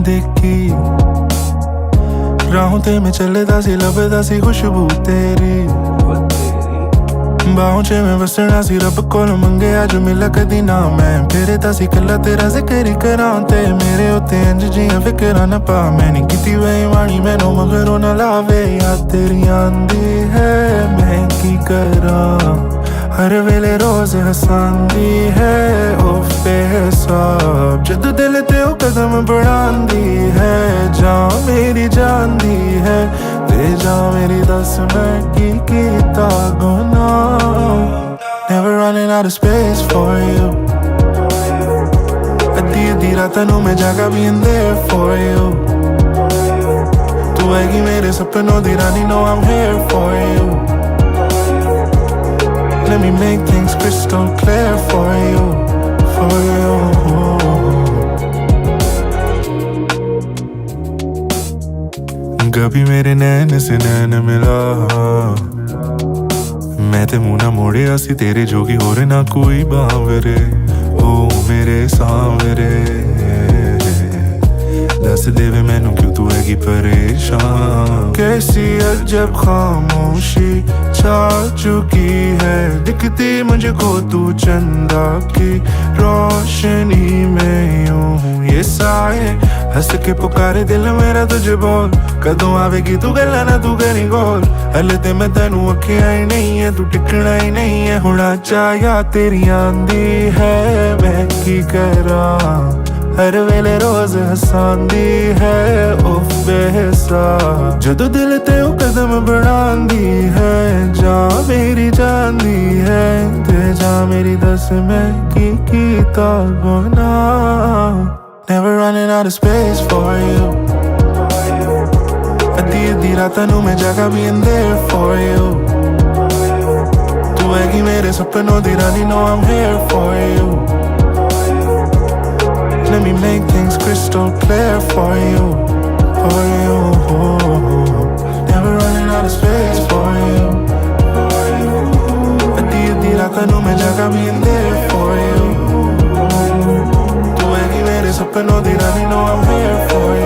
देखी राहों ते मैं चलदा सी लभदा सी खुशबू तेरी बाहों च मैं वसना सी रब कोल मंगे अज मिला कदी ना मैं फिरदा सी कल्ला तेरा जिक्र करां ते मेरे उत्ते इंज जियां फिकरां ना पा मैं नहीं कीती बेईमानी मैनू मगरों ना लावे याद तेरी आंदी है मैं की करां हर वेले रोज हसांदी है ओ बेहिसाब जदों दिल ते ओ कदम बढ़ांदी है जान मेरी जानदी है ते जान मेरी दस मैं की कीता गुनाह Never running out of space for you अद्धी अद्धी रातां नूं मैं जागा being there for you तू आएगी मेरे सपनों दी रानी know I'm here for you Let me make things crystal clear for you, for you. कभी मेरे नैन से नैन मिला मैं ते मुंह ना मोड़िया सी तेरे जोगी होरे ना कोई बावरे ओ मेरे सांवरे दस देवे मैनू क्यों तू हैगी परेशान कैसी अजब खामोशी छा चुकी है दिखती मुझको तू चंदा की रोशनी में यूं ये साए हंस के पुकारे दिल मेरा तुझे बोल कदों आवेगी तू गल्ला ना तू करी गोल हले ते मैं तेनू अखियां ही नहीं है तू टिकना ही नहीं है हुणा चाया तेरी आंदी है मैं की करां हर वेले रोज हसांदी है उफ बेहिसाब जदों दिल ते ओ कदम बढ़ांदी है जा मेरी जानदी है ते जा मेरी दस मैं की कीता गुनाह Never running out of space for you अद्धी अद्धी रातां नूं मैं जागा being there for you तू हैगी मेरे सपनों दी रानी know I'm here for you Let me make things crystal clear for you, for you. Never running out of space for you. अद्धी अद्धी रातां नूं मैं जागा being there for you. तू हैगी मेरे सपनों दी रानी know I'm here for you.